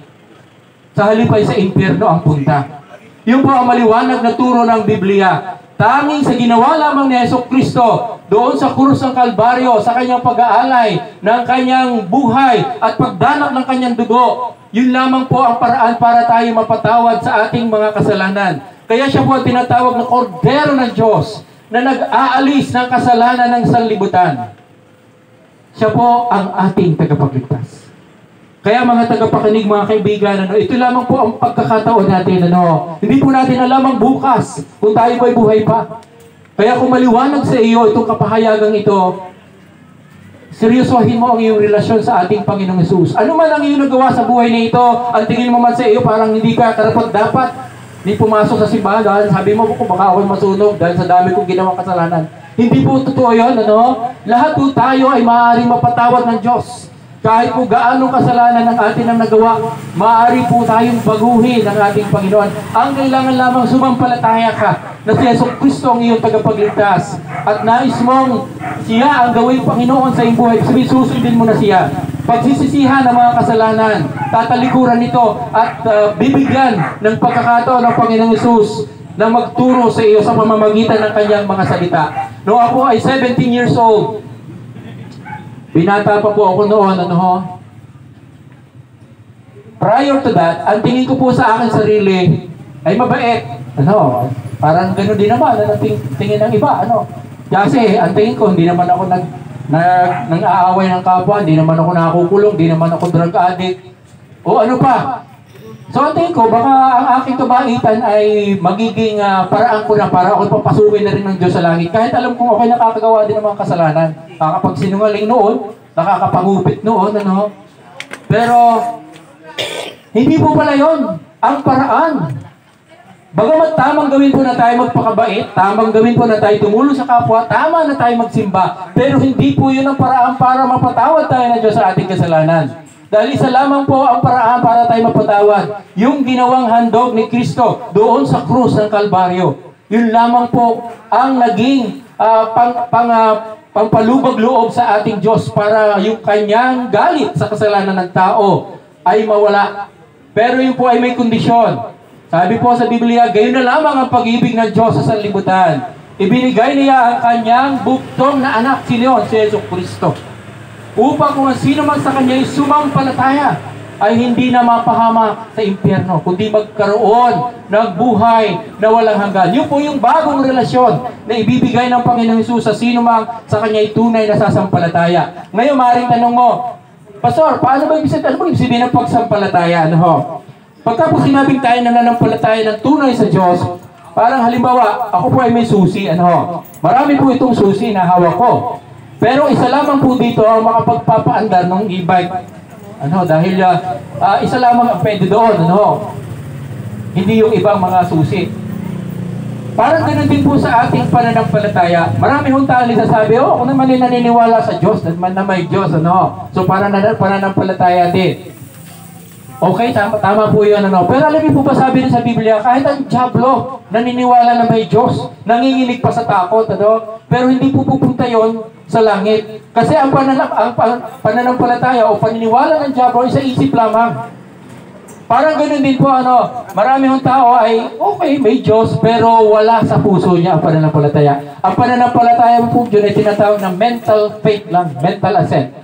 sa halip ay sa impyerno ang punta. Yun po ang maliwanag na turo ng Biblia. Tanging sa ginawa lamang ni Jesucristo doon sa krus ng Kalbaryo, sa kanyang pag-aalay ng kanyang buhay at pagdanak ng kanyang dugo, yun lamang po ang paraan para tayo mapatawad sa ating mga kasalanan. Kaya siya po ang tinatawag na Kordero ng Diyos na nag-aalis ng kasalanan ng sanlibutan. Siya po ang ating tagapagligtas. Kaya mga tagapakinig, mga kaibigan, ito lamang po ang pagkakataon natin. Hindi po natin alam ang bukas kung tayo ba'y buhay pa. Kaya kung maliwanag sa iyo itong kapahayagang ito, seryosohin mo ang iyong relasyon sa ating Panginoong Hesus. Ano man ang iyong nagawa sa buhay na ito, ang tingin mo man sa iyo parang hindi ka karapat-dapat, hindi pumasok sa simbahan dahil sabi mo kung baka ako'y masunog dahil sa dami kong ginawang kasalanan. Hindi po totoo yun, Lahat po tayo ay maaaring mapatawad ng Diyos. Kahit po gaano kasalanan ng atin ang nagawa, maaari po tayong baguhin ng ating Panginoon. Ang kailangan lamang sumampalataya ka na si Jesucristo ang iyong tagapagligtas at nais mong siya ang gawing Panginoon sa iyong buhay. Susundin mo na siya. Pagsisisihan ng mga kasalanan, tatalikuran nito at bibigyan ng pagkakataon ng Panginoong Hesus na magturo sa iyo sa pamamagitan ng kanyang mga salita. Noong ako ay 17 years old, binata pa po ako noon, prior to that, ang tingin ko po sa akin sarili ay mabait. Parang gano'n din naman, tingin ng iba, Kasi ang tingin ko, hindi naman ako nang-aaway ng kapwa, hindi naman ako nakukulong, hindi naman ako drug addict, o ano pa. So ang tingin ko, baka ang aking kabaitan ay magiging paraan ko na para ako papasukin na rin ng Diyos sa langit. Kahit alam kong okay nakakagawa din ng mga kasalanan. Nakakapagsinungaling noon, nakakapagupit noon, Pero, hindi po pala yon ang paraan. Bagamat tamang gawin po na tayo magpakabait, tamang gawin po na tayo tumulong sa kapwa, tama na tayo magsimba, pero hindi po yun ang paraan para mapatawad tayo ng Diyos sa ating kasalanan. Dahil isa lamang po ang paraan para tayo mapatawad, yung ginawang handog ni Kristo doon sa krus ng Kalbaryo. Yun lamang po ang naging pampalubag loob sa ating Diyos para yung kanyang galit sa kasalanan ng tao ay mawala. Pero yun po ay may kondisyon. Sabi po sa Biblia, gayon na lamang ang pag-ibig ng Diyos sa sanlibutan. Ibinigay niya ang kanyang buktong na anak, si Jesucristo, upang kung sino man sa kanya ay sumampalataya ay hindi na mapahama sa impyerno, kundi magkaroon ng buhay na walang hanggan. Yun po yung bagong relasyon na ibibigay ng Panginoong Hesus sa sino man sa kanya ay tunay na sasampalataya. Ngayon, maaaring tanong mo, Pastor, paano ba ibig sabihin ng pagsampalataya? Pagka po sinabing tayo na nananampalataya ng tunay sa Diyos, parang halimbawa, ako po ay may susi, marami po itong susi na hawak ko. Pero isa lamang po dito ang makapagpapaandar ng e-bike. Dahil isa lamang ang pwede doon, hindi yung ibang mga susi. Parang ganoon din po sa ating pananampalataya. Marami hong tao nagsasabi, ako naman ay naniniwala sa Diyos, na may Diyos, So parang pananampalataya din. Okay, tama po yun, Pero alam niyo po ba sabi rin sa Biblia, kahit ang diablo naniniwala na may Diyos, nanginginig pa sa takot, Pero hindi po pupunta yon sa langit. Kasi ang pananampalataya o paniniwala ng diablo ay sa isip lamang. Parang ganoon din po, marami ng tao ay, okay, may Diyos, pero wala sa puso niya ang pananampalataya. Ang pananampalataya po yun ay tinatawag na mental faith lang, mental assent.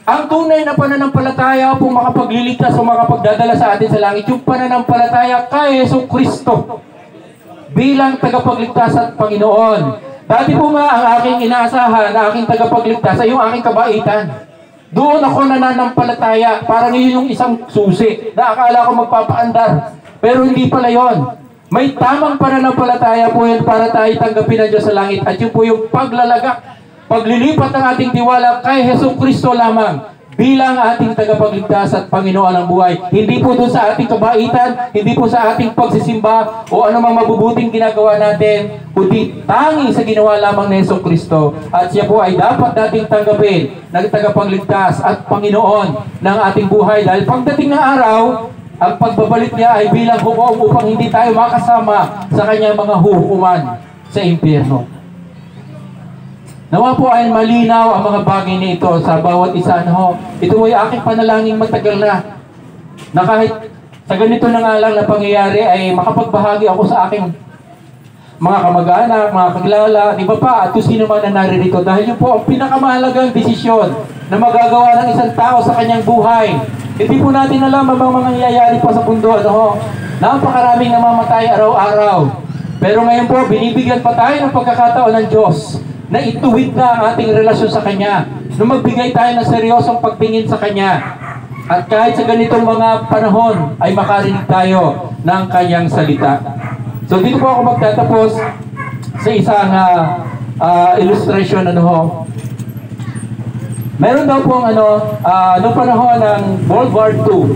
Ang tunay na pananampalataya po makapagliligtas o makapagdadala sa atin sa langit, yung pananampalataya kay Jesucristo bilang tagapagligtas at Panginoon. Dati po nga ang aking inaasahan na aking tagapagligtas ay yung aking kabaitan. Doon ako nananampalataya, parang yun yung isang susi na akala ko magpapaandar. Pero hindi pala yon. May tamang pananampalataya po yun para tayo tanggapin ng Diyos sa langit. At yun po yung paglalagak, paglilipat ng ating tiwala kay Jesucristo lamang bilang ating tagapagligtas at Panginoon ng buhay. Hindi po doon sa ating kabaitan, hindi po sa ating pagsisimba o anumang mabubuting ginagawa natin, kundi tanging sa ginawa lamang ni Jesucristo. At siya po ay dapat nating tanggapin na tagapagligtas at Panginoon ng ating buhay. Dahil pagdating ng araw, ang pagbabalik niya ay bilang hukom upang hindi tayo makasama sa kanyang mga hukuman sa impyerno. Nawa po ay malinaw ang mga bagay na ito sa bawat isa. Ito ay aking panalangin matagal na kahit sa ganito na nga lang na pangyayari ay makapagbahagi ako sa aking mga kamag-anak, mga kaglala, di ba pa, at kung sino man na naririto. Dahil yun po ang pinakamahalagang desisyon na magagawa ng isang tao sa kanyang buhay. Hindi po natin alam ang mga nangyayari pa sa mundo. Napakaraming namamatay araw-araw. Pero ngayon po, binibigyan pa tayo ng pagkakataon ng Diyos na ituwid na ang ating relasyon sa Kanya, na magbigay tayo ng seryosong pagtingin sa Kanya. At kahit sa ganitong mga panahon ay makarinig tayo ng Kanyang salita. So dito po ako magtatapos sa isang illustration. Meron daw pong noong panahon ng World War II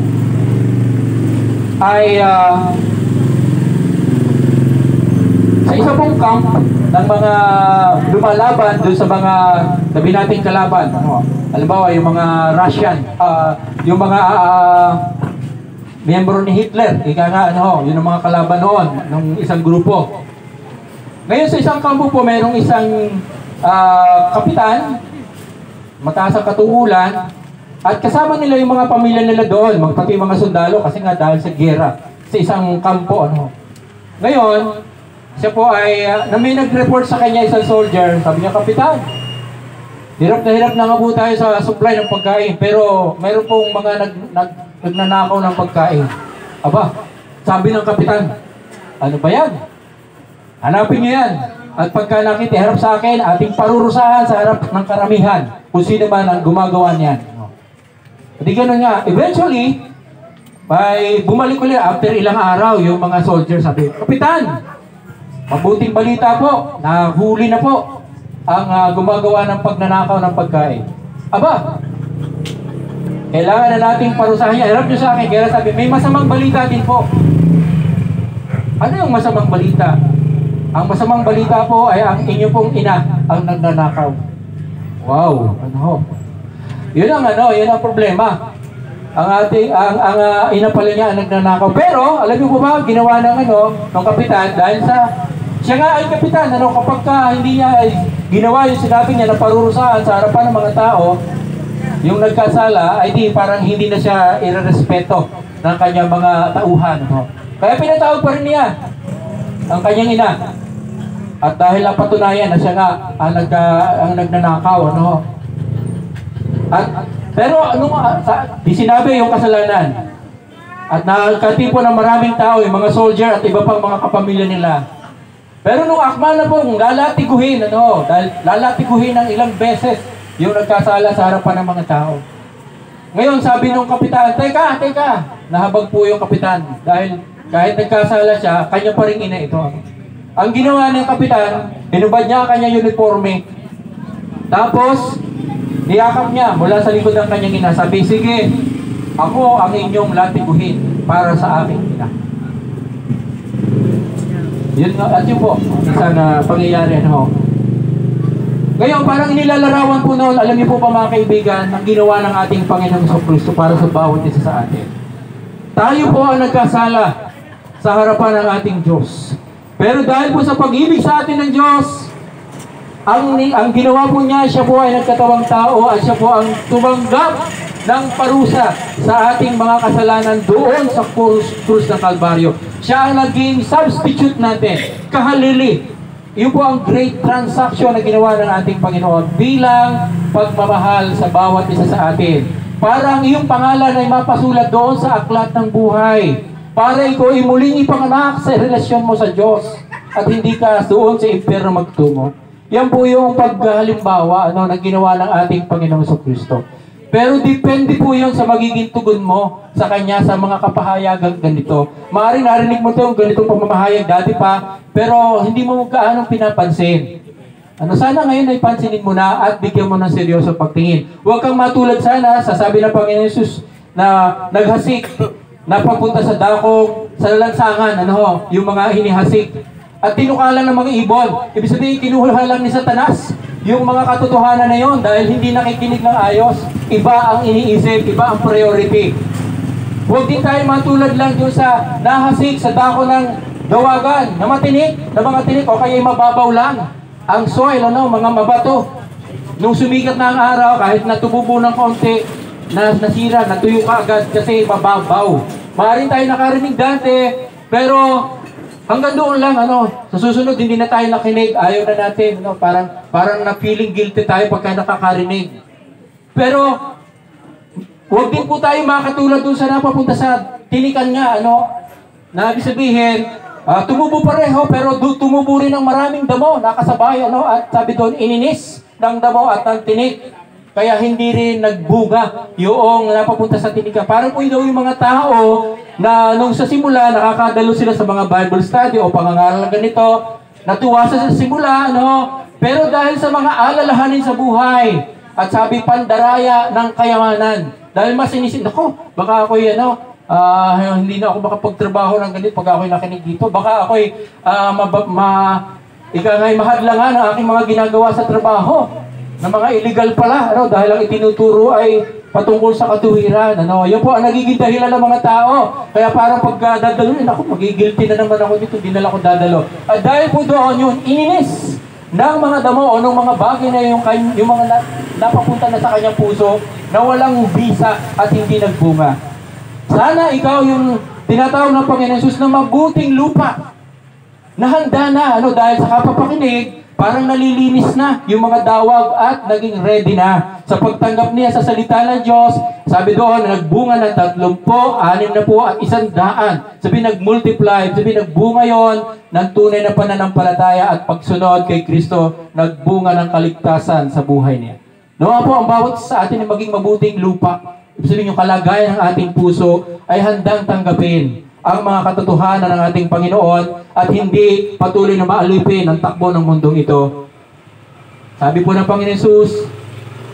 ay sa isa pong camp ng mga lumalaban doon sa mga sabi nating kalaban. Halimbawa, yung mga Russian, yung mga miyembro ni Hitler, ika nga, yun ang mga kalaban noon, ng isang grupo. Ngayon sa isang kampo po, mayroong isang kapitan, mataas ang katuulan, at kasama nila yung mga pamilya nila doon, pati mga sundalo, kasi nga dahil sa gera, sa isang kampo. Ngayon, siya po ay, na may nag-report sa kanya isang soldier, sabi niya, Kapitan, hirap na nga po tayo sa supply ng pagkain, pero mayroon pong mga nagnanakaw ng pagkain. Aba, sabi ng kapitan, ano ba yan? Hanapin niyo yan. At pagka nakita, harap sa akin, ating parurusahan sa harap ng karamihan kung sino man ang gumagawa niyan. Hindi ganun nga. Eventually, bumalik ulit after ilang araw, yung mga soldiers sabi, Kapitan, mabuting balita po, nahuli na po ang gumagawa ng pagnanakaw ng pagkain. Aba, kailangan na nating parusahan niya. Harap niyo sa akin, kaya sabi, may masamang balita din po. Ano yung masamang balita? Ang masamang balita po ay ang inyo pong ina ang nagnanakaw. Wow, yun ang problema. Ang ina pala niya ang nagnanakaw. Pero, alam niyo po ba, ginawa ng kapitan, dahil siya nga ay kapitan, kapag hindi niya ay ginawa yung sinabi niya na parurusahan sa harapan ng mga tao, yung nagkasala, ay parang hindi na siya irerespeto ng kanyang mga tauhan. Kaya pinatawag pa rin niya ang kanyang ina. At dahil napatunayan na siya nga ang nagnanakaw. Pero di sinabi yung kasalanan. At nakatipo ng maraming tao, yung mga soldier at iba pang mga kapamilya nila. Pero nung akma na po, lalatiguhin, dahil lalatiguhin ng ilang beses yung nagkasala sa harapan ng mga tao. Ngayon, sabi nung kapitan, Teka, nahabag po yung kapitan. Dahil kahit nagkasala siya, kanya pa rin ina ito. Ang ginawa ng kapitan, binubad niya ang kanyang uniforme. Tapos, niyakap niya mula sa likod ng kanyang ina. Sabi, sige, ako ang inyong latiguhin para sa aking ina. Yun nga, at yun po, isang pangyayari. Ngayon, parang inilalarawan po noon, alam niyo po ba mga kaibigan, ang ginawa ng ating Panginoong Kristo para sa bawat isa sa atin. Tayo po ang nagkasala sa harapan ng ating Diyos. Pero dahil po sa pag-ibig sa atin ng Diyos, ang ginawa po niya, siya po ay nagkatawang tao at siya po ang tumanggap ng parusa sa ating mga kasalanan doon sa krus ng Kalbaryo. Siya ang naging substitute natin, kahalili. Yun po ang great transaction na ginawa ng ating Panginoon bilang pagmamahal sa bawat isa sa atin. Para ang iyong pangalan ay mapasulat doon sa aklat ng buhay. Para ikaw ay muling ipanganak sa relasyon mo sa Diyos at hindi ka doon sa impyerno magtungo. Yan po yung paghalimbawa na ginawa ng ating Panginoong Kristo. Pero depende po yun sa magiging tugon mo sa Kanya sa mga kapahayagang ganito. Maaaring narinig mo itong ganitong pamamahayag dati pa, pero hindi mo gaanong pinapansin. Sana ngayon ay pansinin mo na at bigyan mo ng seryoso pagtingin. Huwag kang matulad sana sa sabi ng Panginoon Jesus na naghasik, na papunta sa dakong, sa lansangan, yung mga hinihasik. At tinukalan ng mga ibon. Ibig sabihin, kinuha lang ni Satanas yung mga katotohanan na yon dahil hindi nakikinig ng ayos. Iba ang iniisip, iba ang priority. Huwag din tayo matulad lang doon sa nahasik sa dako ng dawagan na matinik, na mga tinik o kaya mababaw lang. Ang soil, mga mabato. Nung sumikat na ang araw, kahit natububo ng konti, nasira, natuyo ka agad kasi mababaw. Maaaring tayo nakarinig dati, pero hanggang doon lang, sa susunod, hindi na tayo nakinig, ayaw na natin, parang na-feeling guilty tayo pagka nakakarinig. Pero, huwag din po tayo makatulad doon sa napapunta sa tinikan nga, na ibig sabihin, tumubo pareho, pero tumubo rin ng maraming damo, nakasabay, at sabi doon, ininis ng damo at ng tinik. Kaya hindi rin nagbunga yung napapunta sa tinikan. Parang po yung mga tao na nung sa simula, nakakadalo sila sa mga Bible study o pangangaral ganito, natuwa sa simula, pero dahil sa mga alalahanin sa buhay, at sabi pandaraya ng kayamanan, dahil mas inisin, baka ako'y hindi na ako makapagtrabaho ng ganito pag ako'y nakinig dito. Baka ako'y mahadlangan ang aking mga ginagawa sa trabaho na mga illegal pala, dahil ang itinuturo ay patungkol sa katuwiran. Yan po ang nagiging dahilan ng mga tao. Kaya parang pag dadaloin, magigilty na naman ako dito, di na ako dadalo. At dahil po doon yun, ininis ng mga damo o ng mga bagay na yung mga napapunta na sa kanyang puso na walang bisa at hindi nagbunga. Sana ikaw yung tinatawag ng Panginoon Jesus na mabuting lupa na handa na, dahil sa kapapakinig, parang nalilinis na yung mga dawag at naging ready na sa pagtanggap niya sa salita ng Diyos. Sabi doon, nagbunga ng 30, 60 at 100. Sabi nag-multiply, sabi nagbunga yon ng tunay na pananampalataya at pagsunod kay Kristo, nagbunga ng kaligtasan sa buhay niya. Nawa po, ang bawat sa atin ay maging mabuting lupa. Ibig sabihin yung kalagayan ng ating puso ay handang tanggapin ang mga katotohanan ng ating Panginoon at hindi patuloy na maalipin ang takbo ng mundong ito. Sabi po ng Panginoon Jesus,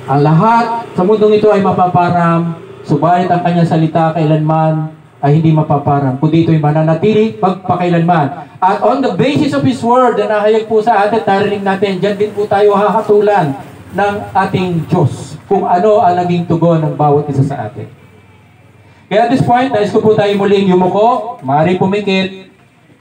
ang lahat sa mundong ito ay mapaparam, subalit ang kanyang salita kailanman ay hindi mapaparam, kundi ito'y mananatili pagpakailanman. At on the basis of His Word na nahayag po sa atin, narinig natin, dyan din po tayo hahatulan ng ating Diyos kung ano ang naging tugon ng bawat isa sa atin. Kaya at this point, nais ko po tayo muling yumuko, maaari pumikit,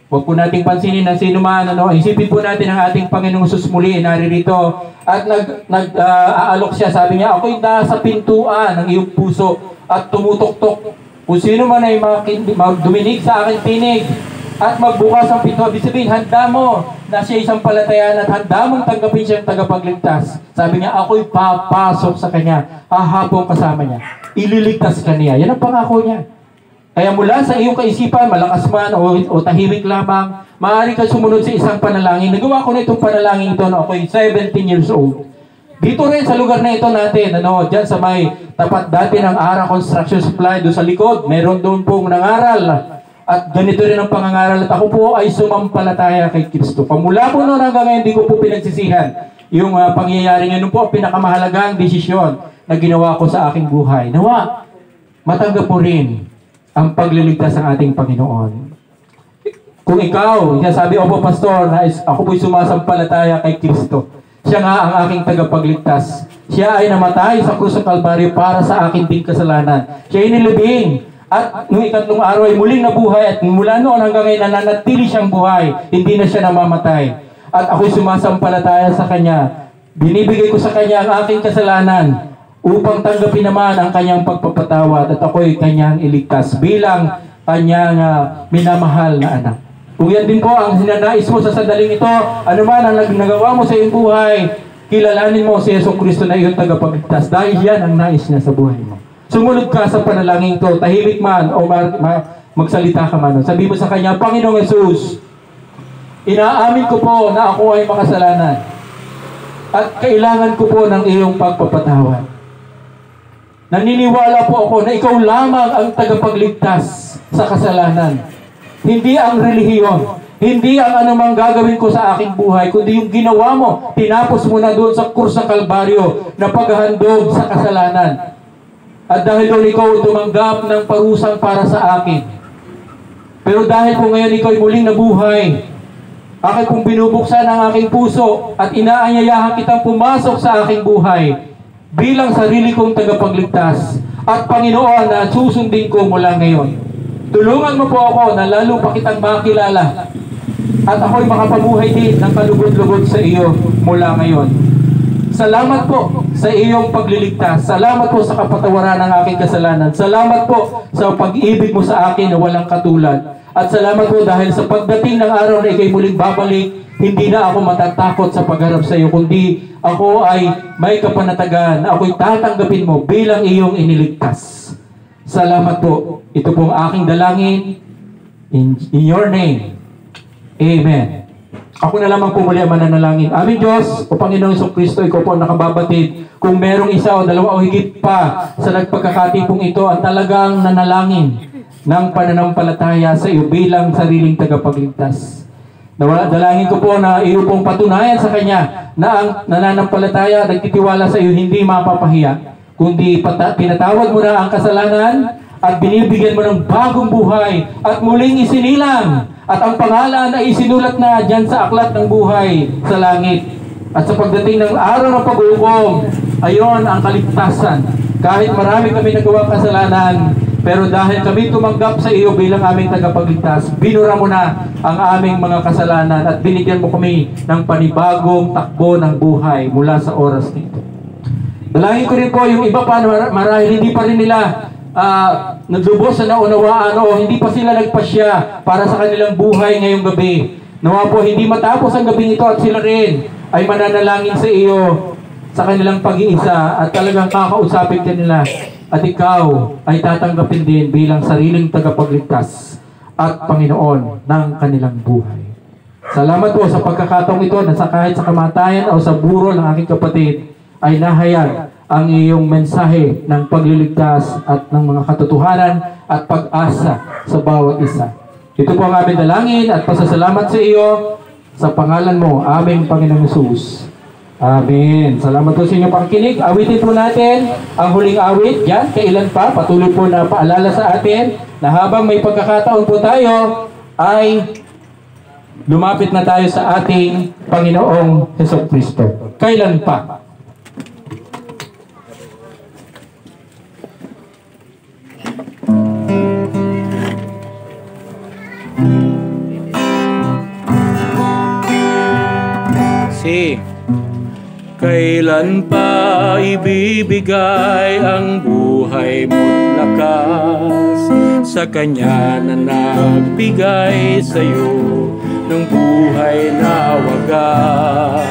huwag po nating pansinin ng sino man, isipin po natin ang ating Panginoong Jesus muli, naririto, at nag-aalok siya, sabi niya, ako'y nasa pintuan ng iyong puso, at tumutok-tok, kung sino man ay magduminig sa aking tinig, at magbukas ang pinto, ibig sabihin, handa mo na siya isang palatayan at handa mong tanggapin siyang tagapagligtas. Sabi niya, ako'y papasok sa kanya, hahapong kasama niya. Ililigtas ka niya. Yan ang pangako niya. Kaya mula sa iyong kaisipan, malakas man o tahimik lamang, maaari ka sumunod sa isang panalangin. Nagawa ko na itong panalangin ito na ako'y 17 years old. Dito rin sa lugar na ito natin, dyan sa may tapat dati ng Ara Construction Supply, doon sa likod, meron doon pong nangaral. At ganito rin ang pangangaral at ako po ay sumampalataya kay Kristo. Pamula po noon hanggang ngayon, hindi ko po pinagsisihan yung pangyayari ngayon po ang pinakamahalagang desisyon na ginawa ko sa aking buhay. Nawa, matanggap mo rin ang pagliligtas ng ating Panginoon. Kung ikaw, sabi po pastor, na ako po'y sumasampalataya kay Kristo. Siya nga ang aking tagapagligtas. Siya ay namatay sa krus ng Kalbaryo para sa aking ding kasalanan. Siya ay nilibing. At noong ikatlong araw ay muling nabuhay at mula noon hanggang ngayon nananatili siyang buhay. Hindi na siya namamatay. At ako'y sumasampalataya sa Kanya. Binibigay ko sa Kanya ang aking kasalanan upang tanggapin naman ang Kanyang pagpapatawad at ako'y Kanyang iligtas bilang Kanyang minamahal na anak. Kung yan din po ang sinanais mo sa sandaling ito, ano man ang nagawa mo sa iyong buhay, kilalanin mo si Yesu Kristo na iyong tagapagligtas dahil yan ang nais niya sa buhay mo. Sumunod ka sa panalangin ko, tahimik man o magsalita ka man. Sabi mo sa Kanya, Panginoong Jesus, inaamin ko po na ako ay makasalanan at kailangan ko po ng iyong pagpapatawad. Naniniwala po ako na ikaw lamang ang tagapagligtas sa kasalanan. Hindi ang relihiyon, hindi ang anumang gagawin ko sa aking buhay, kundi yung ginawa mo, tinapos mo na doon sa krus ng Kalbaryo na paghahandog sa kasalanan. At dahil doon ikaw tumanggap ng parusang para sa akin. Pero dahil po ngayon ikaw ay muling nabuhay, akin pong binubuksan ang aking puso at inaanyayahan kitang pumasok sa aking buhay bilang sarili kong tagapagligtas. At Panginoon, na susundin ko mula ngayon. Tulungan mo po ako na lalo pa kitang makilala at ako'y makapabuhay din ng kalugod-lugod sa iyo mula ngayon. Salamat po sa iyong pagliligtas. Salamat po sa kapatawaran ng aking kasalanan. Salamat po sa pag-ibig mo sa akin na walang katulad. At salamat po dahil sa pagdating ng araw na ikay muling babalik, hindi na ako matatakot sa pagharap sa iyo, kundi ako ay may kapanatagan na ako'y tatanggapin mo bilang iyong iniligtas. Salamat po. Ito pong aking dalangin in your name. Amen. Ako na lamang po muli ang mananalangin. Aming Diyos, o Panginoong Jesucristo, ikaw po ang nakababatid. Kung merong isa o dalawa o higit pa sa nagpagkakatipong ito ang talagang nanalangin ng pananampalataya sa iyo bilang sariling tagapagligtas. Dalangin ko po na iyo pong patunayan sa Kanya na ang nananampalataya, nagtitiwala sa iyo, hindi mapapahiya, kundi pinatawad mo na ang kasalanan at binibigyan mo ng bagong buhay at muling isinilang. At ang pangalan ay isinulat na dyan sa aklat ng buhay sa langit. At sa pagdating ng araw ng pag-uukom, ayon ang kaligtasan. Kahit marami kami nagawang kasalanan, pero dahil kami tumanggap sa iyo bilang aming tagapagligtas, binura mo na ang aming mga kasalanan at binigyan mo kami ng panibagong takbo ng buhay mula sa oras nito. Dalangin ko rin po yung iba pa marahil hindi pa rin nila naglubos sa naunawaan o hindi pa sila nagpasya para sa kanilang buhay ngayong gabi. Nawa po hindi matapos ang gabi ito at sila rin ay mananalangin sa iyo sa kanilang pag-iisa at talagang kakausapin ka nila at ikaw ay tatanggapin din bilang sariling tagapagligtas at Panginoon ng kanilang buhay. Salamat po sa pagkakataong ito na kahit sa kamatayan o sa burol ng aking kapatid ay nahayag ang iyong mensahe ng pagliligtas at ng mga katotohanan at pag-asa sa bawat isa. Ito po ang aming dalangin at pasasalamat sa iyo sa pangalan mo, aming Panginoong Hesus. Amen. Salamat po sa inyong pakikinig. Awitin po natin ang huling awit. Yan, kailan pa? Patuloy po na paalala sa atin na habang may pagkakataon po tayo ay lumapit na tayo sa ating Panginoong Jesucristo. Kailan pa? Kailan pa ibibigay ang buhay mo't lakas sa Kanya na nagbigay sa'yo ng buhay na wagas?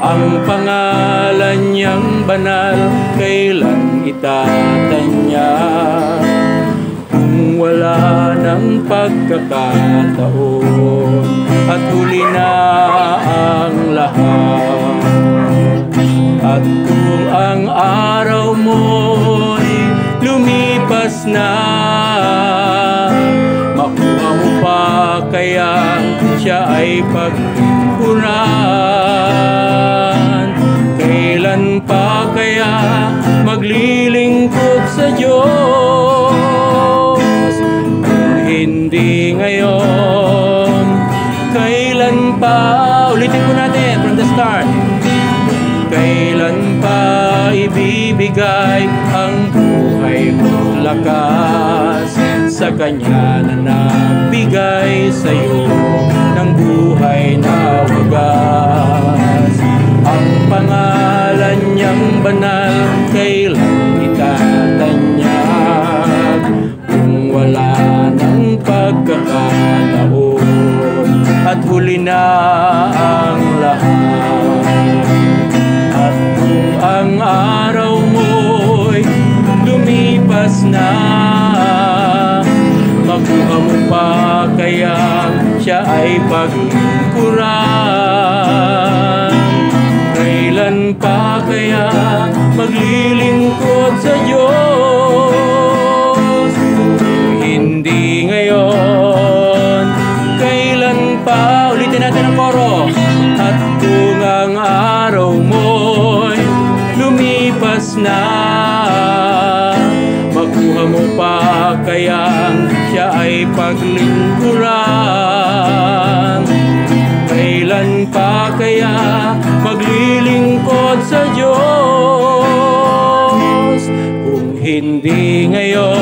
Ang pangalan niyang banal, kailan itatanya? Kung wala ng pagkakataon at huli na ang lahat, at kung ang araw mo'y lumipas na, makuha mo pa kaya siya ay pagkuran? Kailan pa kaya maglilingkod sa Diyos? Kung hindi ngayon, kailan pa? Ulitin po natin from the start. Kailan pa ibibigay ang buhay mo't lakas sa Kanya na nagbigay sa'yo ng buhay na wagas? Ang pangalan niyang banal, kailan itatanyag? Kung wala ng pagkakataon at huli na ang lahat, at kung ang araw mo'y lumipas na, makuha mo pa kaya siya ay pagkuran? Kailan pa kaya maglilingkod sa Diyos? Kung hindi ngayon, kailan pa? Ulitin natin ang koro. At kung ang araw mo'y lumipas na, makuha mo pa kaya siya ay paglingkuran? Kailan pa kaya maglilingkod sa Diyos? Kung hindi ngayon,